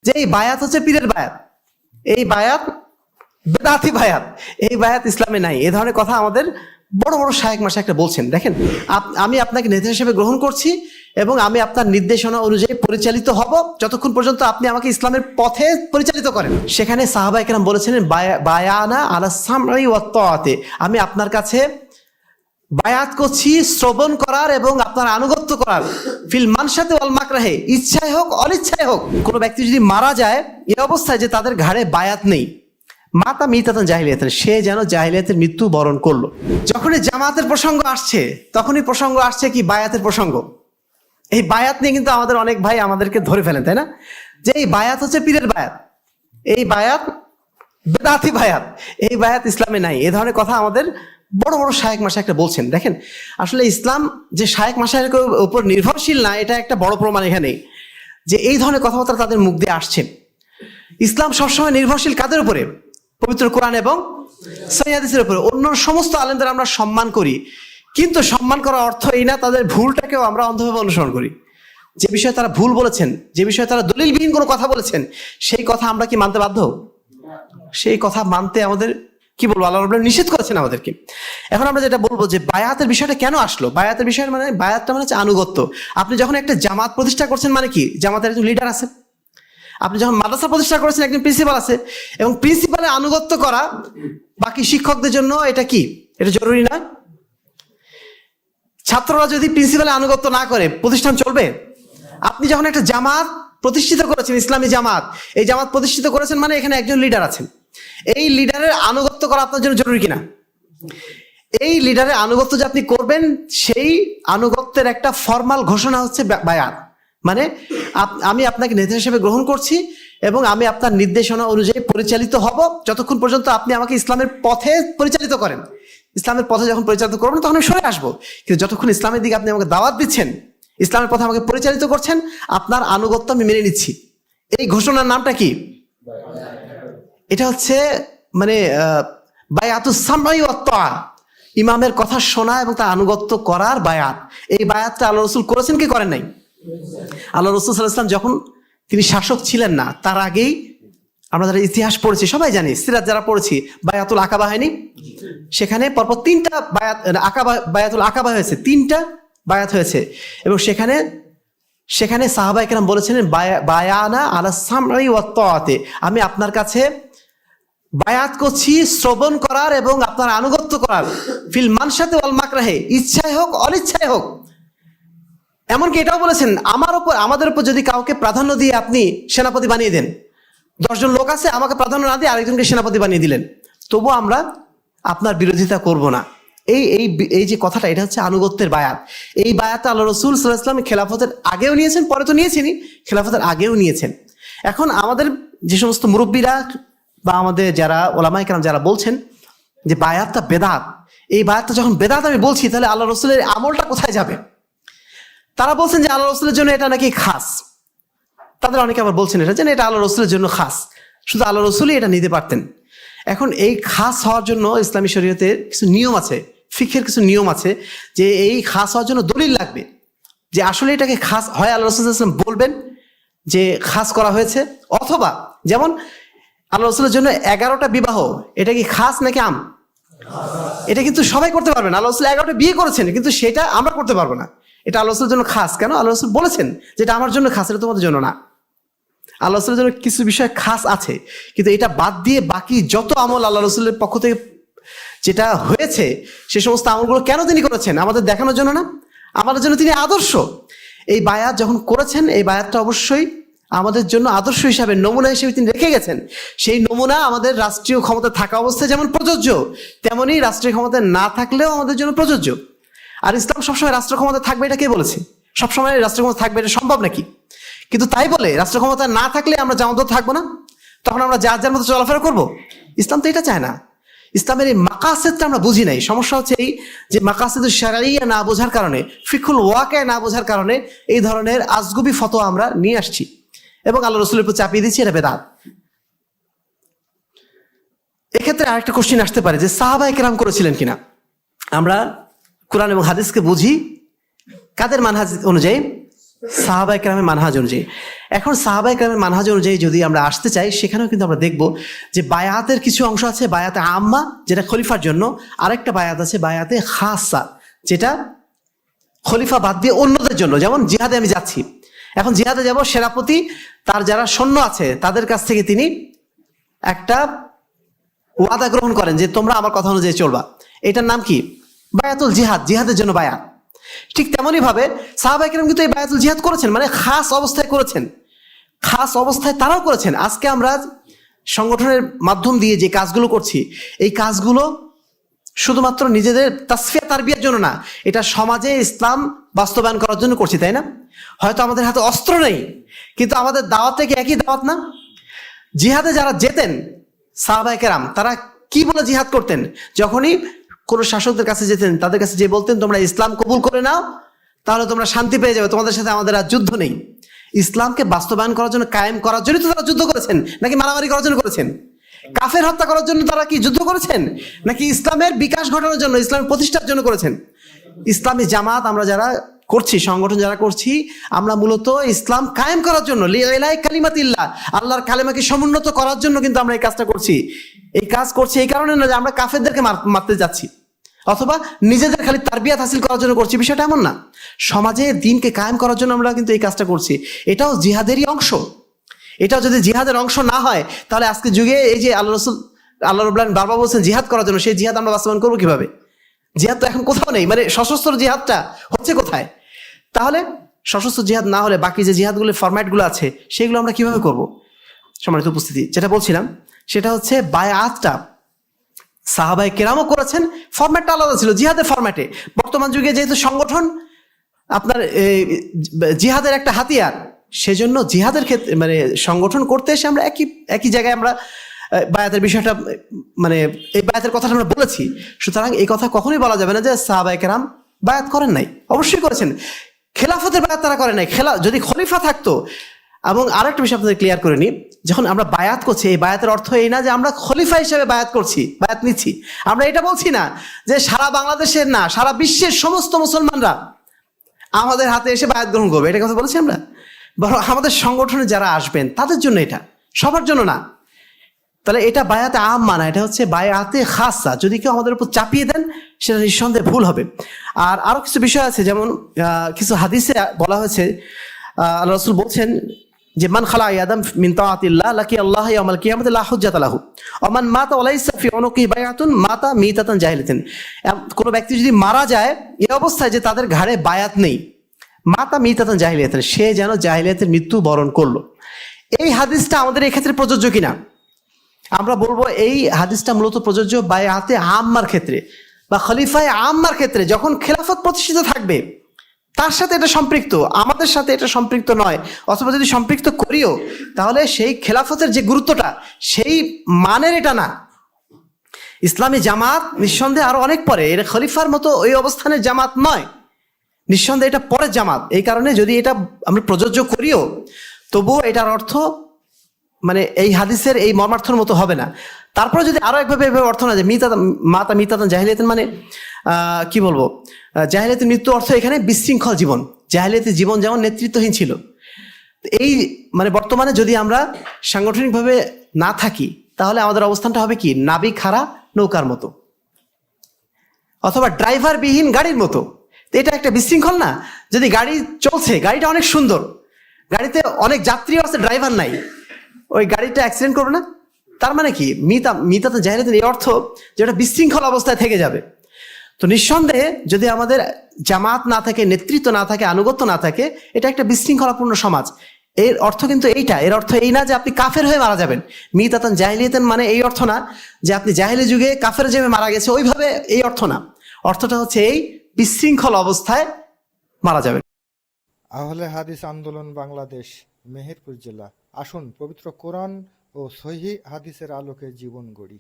যে এই বায়াত হচ্ছে পীরের বায়াত, এই বায়াত বেদাতি বায়াত, এই বায়াত ইসলামে নাই। এই ধরনের কথা আমাদের বড় বড় শায়েখ মাশায়েখরা বলছেন। দেখেন, আমি আপনাকে নেতা হিসেবে গ্রহণ করছি এবং আমি আপনার নির্দেশনা অনুযায়ী পরিচালিত হব যতক্ষণ পর্যন্ত আপনি আমাকে ইসলামের পথে পরিচালিত করেন। সেখানে সাহাবায়ে কেরাম বলেছিলেন বায়ানা আলা সামঈ ওয়াত তাআতি, আমি আপনার কাছে বায়াত করছি শ্রবণ করার এবং আপনার আনুগত্য করার, ফিল মানশাতি ওয়াল মাকরাহে, ইচ্ছায় হোক অনিচ্ছায় হোক। কোনো ব্যক্তি যদি মারা যায় এই অবস্থায় যে তাদের ঘাড়ে বায়াত নেই, মাতা মিতাতান জাহিলিয়াতেন, সে যেন জাহিলিয়াতের মৃত্যু বরণ করলো। যখনই জামাতের প্রসঙ্গ আসছে তখনই প্রসঙ্গ আসছে কি বায়াতের প্রসঙ্গ। এই বায়াত নিয়ে কিন্তু আমাদের অনেক ভাই আমাদেরকে ধরে ফেলেন, তাই না? যে এই বায়াত হচ্ছে পীরের বায়াত, এই বায়াত বেদাতি বায়াত, এই বায়াত ইসলামে নাই। এই ধরনের কথা আমাদের বড় বড় শায়েখ মাশায়েখরা বলছেন। দেখেন, আসলে ইসলাম যে শায়েখ মাশায়েখের উপর নির্ভরশীল না, এটা একটা বড় প্রমাণ এখানে যে এই ধরনের কথাবার্তা তাদের মুখ দিয়ে আসছে। ইসলাম সবসময় নির্ভরশীল কাদের উপরে? পবিত্র কোরআন এবং সহিহ হাদিসের উপরে। অন্য সমস্ত আলেমদের আমরা সম্মান করি, কিন্তু সম্মান করার অর্থ এই না তাদের ভুলটাকেও আমরা অন্ধভাবে অনুসরণ করি। যে বিষয়ে তারা ভুল বলেছেন, যে বিষয়ে তারা দলিলবিহীন কোনো কথা বলেছেন, সেই কথা আমরা কি মানতে বাধ্য? সেই কথা মানতে আমাদের কি বলবো, আল্লাহ রাব্বুল আলামিন নিষেধ করেছেন আমাদেরকে। এখন আমরা যেটা বলবো যে বায়াতের বিষয়টা কেন আসলো। বায়াতের বিষয় মানে, বায়াতটা মানে হচ্ছে আনুগত্য। আপনি যখন একটা জামাত প্রতিষ্ঠা করছেন মানে কি, জামাতের একজন লিডার আছে। আপনি যখন মাদ্রাসা প্রতিষ্ঠা করেছেন একজন প্রিন্সিপাল আছে, এবং প্রিন্সিপালের আনুগত্য করা বাকি শিক্ষকদের জন্য এটা কি, এটা জরুরি নয়? ছাত্ররা যদি প্রিন্সিপালের আনুগত্য না করে প্রতিষ্ঠান চলবে? আপনি যখন একটা জামাত প্রতিষ্ঠিত করেছেন, ইসলামী জামাত, এই জামাত প্রতিষ্ঠিত করেছেন মানে এখানে একজন লিডার আছেন। এই লিডারের আনুগত্য করা আপনার জন্য জরুরি কিনা? এই লিডারের আনুগত্য যে আপনি করবেন, সেই আনুগত্যের একটা ফর্মাল ঘোষণা হচ্ছে বায়াত। মানে আমি আপনাকে নেতা হিসেবে গ্রহণ করছি এবং আমি আপনার নির্দেশনা অনুযায়ী পরিচালিত হব যতক্ষণ পর্যন্ত আপনি আমাকে ইসলামের পথে পরিচালিত করেন। ইসলামের পথে যখন পরিচালিত করবেন তখন আমি সরে আসবো, কিন্তু যতক্ষণ ইসলামের দিকে আপনি আমাকে দাওয়াত দিচ্ছেন, ইসলামের পথে আমাকে পরিচালিত করছেন, আপনার আনুগত্য আমি মেনে নিচ্ছি। এই ঘোষণার নামটা কি? এটা হচ্ছে মানে বায়াতুস সামঈ ওয়াত তাআ, ইমামের কথা শোনা এবং তার আনুগত্য করার বায়াত। এই বায়াতটা আল্লাহ রাসূল করেছেন কি করেন নাই? আল্লাহ রাসূল সাল্লাল্লাহু আলাইহি ওয়াসাল্লাম যখন তিনি শাসক ছিলেন না, তার আগেই আমরা যারা ইতিহাস পড়েছি সবাই জানি, সিরাত যারা পড়েছি, বায়াতুল আকাবা হয়নি? সেখানে পরপর তিনটা বায়াতুল আকাবা হয়েছে, তিনটা বায়াত হয়েছে। এবং সেখানে সাহাবায়ে কেরাম বলেছিলেন বায়ানা আলা সামঈ ওয়াত তাআতি, আমি আপনার কাছে বায়াত করছি শ্রবণ করার এবং আপনার আনুগত্য করার, ফিল মানশাতি ওয়াল মাকরাহে, ইচ্ছায় হোক অনিচ্ছায় হোক। এমনকি এটাও বলেছেন, আমাদের উপর যদি কাউকে প্রাধান্য দিয়ে আপনি সেনাপতি বানিয়ে দেন, 10 জন লোক আছে, আমাকে প্রাধান্য না দিয়ে আরেকজনকে সেনাপতি বানিয়ে দিলেন, তবুও আমরা আপনার বিরোধিতা করব না। এই যে কথাটা, এটা হচ্ছে আনুগত্যের বায়াত। এই বায়াতটা আল্লাহ রাসূল সাল্লাল্লাহু আলাইহি ওয়াসাল্লাম খেলাফতের আগেও নিয়েছেন, পরে তো নিয়েছেনই, খেলাফতের আগেও নিয়েছেন। এখন আমাদের যে সমস্ত মুরব্বীরা বা আমাদের যারা ওলামায়ে কেরাম যারা বলছেন যে বায়াতটা বেদাত, এই বায়াতটা যখন বেদাত আমি বলছি, তাহলে আল্লাহ রাসূলের আমলটা কোথায় যাবে? তারা বলছেন যে আল্লাহ রাসূলের জন্য এটা নাকি খাস। তাদের অনেকে আবার বলছেন এটা আল্লাহ রাসূলের জন্য খাস, শুধু আল্লাহ রাসূলই এটা নিতে পারতেন। এখন এই খাস হওয়ার জন্য ইসলামী শরীয়তের কিছু নিয়ম আছে, ফিকহের কিছু নিয়ম আছে, যে এই খাস হওয়ার জন্য দলিল লাগবে যে আসলে এটাকে খাস হয় আল্লাহ রাসূল সাল্লাল্লাহু আলাইহি ওয়াসাল্লাম বলবেন যে খাস করা হয়েছে, অথবা যেমন আল্লাহ রাসূলের জন্য 11টা বিবাহ, এটা কি খাস নাকি আম? এটা কিন্তু সবাই করতে পারবেন। আল্লাহ রাসূল 11টা বিয়ে করেছেন, কিন্তু সেটা আমরা করতে পারবো না। এটা আল্লাহ রাসূলের জন্য খাস কেন? আল্লাহ রাসূল বলেছেন যে এটা আমার জন্য খাস, এটা তোমাদের জন্য না। আল্লাহ রাসূলের জন্য কিছু বিষয় খাস আছে, কিন্তু এটা বাদ দিয়ে বাকি যত আমল আল্লাহ রাসূলের পক্ষ থেকে যেটা হয়েছে, সে সমস্ত আমলগুলো কেন তিনি করেছেন? আমাদের দেখানোর জন্য না, আমাদের জন্য তিনি আদর্শ। এই বায়াত যখন করেছেন, এই বায়াতটা অবশ্যই আমাদের জন্য আদর্শ হিসাবে, নমুনা হিসেবে তিনি রেখে গেছেন। সেই নমুনা আমাদের রাষ্ট্রীয় ক্ষমতা থাকা অবস্থায় যেমন প্রযোজ্য, তেমনি রাষ্ট্রীয় ক্ষমতা না থাকলেও আমাদের জন্য প্রযোজ্য। আর ইসলাম সবসময় রাষ্ট্র ক্ষমতা থাকবে এটা কে বলেছে? সবসময় রাষ্ট্র ক্ষমতা থাকবে এটা সম্ভব নাকি? কিন্তু তাই বলে রাষ্ট্র ক্ষমতা না থাকলে আমরা জামাত থাকবো না, তখন আমরা যার মতো চলাফেরা করবো? ইসলাম তো এটা চায় না। ইসলামের এই মাকাসেদটা আমরা বুঝি নাই। সমস্যা হচ্ছে এই যে মাকাসেদুশ শারঈয়া না বোঝার কারণে, ফিকহুল ওয়াকিয়া না বোঝার কারণে এই ধরনের আজগুবি ফতোয়া আমরা নিয়ে আসছি এবং আল্লাহ রাসূলের উপর চাপিয়ে দিচ্ছি এটা বেদাত। এক্ষেত্রে আরেকটা কোশ্চেন আসতে পারে যে সাহাবায়ে কেরাম করেছিলেন কিনা। আমরা কোরআন এবং হাদিসকে বুঝি কাদের মানহাজ অনুযায়ী? সাহাবায়ে কেরামের মানহাজ অনুযায়ী। এখন সাহাবায়ে কেরামের মানহাজ অনুযায়ী যদি আমরা আসতে চাই, সেখানেও কিন্তু আমরা দেখব যে বায়াতের কিছু অংশ আছে বায়াতে আম্মা, যেটা খলিফার জন্য, আরেকটা বায়াত আছে বায়াতে খাসা, যেটা খলিফা বাদ দিয়ে অন্যদের জন্য। যেমন জিহাদে আমি যাচ্ছি, এখন জিহাদে যাব, সেনাপতি তার যারা সৈন্য আছে তাদের কাছ থেকে তিনি একটা ওয়াদা গ্রহণ করেন যে তোমরা আমার কথা অনুযায়ী চলবা। এটার নাম কি? বায়াতুল জিহাদ, জিহাদের জন্য বায়াত। ঠিক তেমনই ভাবে সাহাবায়ে কেরাম কিন্তু এই বায়াতুল জিহাদ করেছেন, মানে খাস অবস্থায় করেছেন, খাস অবস্থায় তারাও করেছেন। আজকে আমরা সংগঠনের মাধ্যম দিয়ে যে কাজগুলো করছি, এই কাজগুলো শুধুমাত্র নিজেদের তাসফিয়া তারবিয়ার জন্য না, এটা সমাজে ইসলাম বাস্তবায়ন করার জন্য করছি, তাই না? হয়তো আমাদের হাতে অস্ত্র নেই, কিন্তু আমাদের দাওয়াত থেকে একই দাওয়াত না? জিহাদে যারা যেতেন সাহাবায়ে কেরাম, তারা কি বলে জিহাদ করতেন? যখনই কোন শাসকদের কাছে যেতেন, তাদের কাছে যে বলতেন তোমরা ইসলাম কবুল করে নাও, তাহলে তোমরা শান্তি পেয়ে যাবে, তোমাদের সাথে আমাদের আর যুদ্ধ নেই। ইসলামকে বাস্তবায়ন করার জন্য, কায়েম করার জন্য তো তারা যুদ্ধ করেছেন, নাকি মারামারি করার জন্য করেছেন? কাফের হত্যা করার জন্য তারা কি যুদ্ধ করেছেন, নাকি ইসলামের বিকাশ ঘটানোর জন্য, ইসলামের প্রতিষ্ঠার জন্য করেছেন? ইসলামী জামাত আমরা যারা করছি, সংগঠন যারা করছি, আমরা মূলত ইসলাম কায়েম করার জন্য, লিইলাই কালিমাতিল্লাহ, আল্লাহর কালেমাকে সমুন্নত করার জন্য কিন্তু আমরা এই কাজটা করছি। এই কাজ করছি এই কারণে না যে আমরা কাফেরদেরকে মারতে যাচ্ছি, অথবা নিজেদের খালি তারবিয়াত হাসিল করার জন্য করছি, বিষয়টা এমন না। সমাজে দিনকে কায়েম করার জন্য আমরা কিন্তু এই কাজটা করছি। এটাও জিহাদেরই অংশ। এটাও যদি জিহাদের অংশ না হয়, তাহলে আজকে যুগে এই যে আল্লাহ রাব্বুল আলামিন বারবার বলছেন জিহাদ করার জন্য, সেই জিহাদ আমরা বাস্তবায়ন করবো কিভাবে? জিহাদ তো এখন কোথাও নেই, মানে সশস্ত্র জিহাদটা হচ্ছে কোথায়? তাহলে সশস্ত্র জিহাদ না হলে বাকি যে জিহাদগুলো, ফরম্যাটগুলো আছে, সেগুলো আমরা কিভাবে করব? সম্মানিত উপস্থিতি, যেটা বলছিলাম সেটা হচ্ছে বায়াতটা সাহাবায়ে কেরামও করেছেন, ফরম্যাটটা আলাদা ছিল, জিহাদের ফরম্যাটে। বর্তমান যুগে যেহেতু সংগঠন আপনার জিহাদের একটা হাতিয়ার, সেজন্য জিহাদের ক্ষেত্রে মানে সংগঠন করতে এসে আমরা একই জায়গায় আমরা বায়াতের বিষয়টা, মানে এই বায়াতের কথাটা আমরা বলেছি। সুতরাং এই কথা কখনোই বলা যাবে না যে সাহাবায়ে কেরাম বায়াত করেন নাই, অবশ্যই করেছেন। খেলাফতের বায়াত তারা করে নাই, যদি খলিফা থাকতো। এবং আরেকটা বিষয় আপনাদের ক্লিয়ার করে নিই, যখন আমরা বায়াত করছি, এই বায়াতের অর্থ এই না যে আমরা খলিফা হিসেবে বায়াত করছি, বায়াত নিচ্ছি। আমরা এটা বলছি না যে সারা বাংলাদেশের না, সারা বিশ্বের সমস্ত মুসলমানরা আমাদের হাতে এসে বায়াত গ্রহণ করবে, এটা কথা বলেছি আমরা। বরং আমাদের সংগঠনে যারা আসবেন তাদের জন্য, এটা সবার জন্য না। তাহলে এটা বায়াতে আম্মা না, এটা হচ্ছে বায়াতে খাসা। যদি কেউ আমাদের উপর চাপিয়ে দেন, সেটা নিঃসন্দেহে ভুল হবে। আর আরো কিছু বিষয় আছে, যেমন কিছু হাদিসে বলা হয়েছে, আল্লাহ রাসূল বলছেন যে মান খালা আদম মিন তাআতিল্লাহ লাকি আল্লাহ ইয়াউমাল কিয়ামাতি লা হুজ্জাতা লাহু ওয়া মান মাতা ওয়া লাইসা ফি উনুকি বায়াতুন মাতা মিতাতান জাহিলাতিন। কোন ব্যক্তি যদি মারা যায় এই অবস্থায় যে তাদের ঘাড়ে বায়াত নেই, মাতা মিতাতান জাহিলিয়াতিন, সে যেন জাহিলিয়াতের মৃত্যু বরণ করলো। এই হাদিসটা আমাদের এই ক্ষেত্রে প্রযোজ্য কিনা? আমরা বলবো এই হাদিসটা মূলত প্রযোজ্য বায়াতে আম্মার ক্ষেত্রে বা খলিফায়ে আম্মার ক্ষেত্রে, যখন খেলাফত প্রতিষ্ঠিত থাকবে তার সাথে এটা সম্পৃক্ত, আমাদের সাথে এটা সম্পৃক্ত নয়। অথবা যদি সম্পৃক্ত করিও, তাহলে সেই খেলাফতের যে গুরুত্বটা, সেই মানের এটা না। ইসলামী জামাত নিঃসন্দেহে আরো অনেক পরে, এটা খলিফার মতো ওই অবস্থানের জামাত নয়, নিঃসন্দেহে এটা পরের জামাত। এই কারণে যদি এটা আমরা প্রযোজ্য করিও, তবুও এটার অর্থ মানে এই হাদিসের এই মর্মার্থের মতো হবে না। তারপরে যদি আরো একভাবে অর্থ না যে মাতা মিতাতান জাহিলিয়াতিন, মানে কি বলবো, জাহিলিয়াতের মৃত্যু অর্থ এখানে বিশৃঙ্খল জীবন। জাহিলিয়াতের জীবন যেমন নেতৃত্বহীন ছিল, এই মানে বর্তমানে যদি আমরা সাংগঠনিকভাবে না থাকি, তাহলে আমাদের অবস্থানটা হবে কি, নাবিক হারা নৌকার মতো, অথবা ড্রাইভার বিহীন গাড়ির মতো। এটা একটা বিশৃঙ্খল না? যদি গাড়ি চলছে, গাড়িটা অনেক সুন্দর, গাড়িতে অনেক যাত্রীও আছে, ড্রাইভার নাই, ওই গাড়িটা অ্যাক্সিডেন্ট করবে না? তার মানে কি, মিতাতান জাহিলিয়াতিন এই অর্থ যে এটা বিশৃঙ্খল অবস্থায় থেকে যাবে। তো নিঃসন্দেহে যদি আমাদের জামাত না থাকে, নেতৃত্ব না থাকে, আনুগত্য না থাকে, এটা একটা বিশৃঙ্খলাপূর্ণ সমাজ। এর অর্থ কিন্তু এইটা, এর অর্থ এই না যে আপনি কাফের হয়ে মারা যাবেন। মিতাতান জাহিলিয়াতিন মানে এই অর্থ না যে আপনি জাহিলি যুগে কাফের যেভাবে মারা গেছে ওইভাবে, এই অর্থ না। অর্থটা হচ্ছে এই বিশৃঙ্খল অবস্থায় মারা যাবেন। আহলে হাদিস আন্দোলন বাংলাদেশ, মেহেরপুর জেলা। আসুন পবিত্র কোরআন ও সহিহ হাদিসের আলোকে জীবন গড়ি।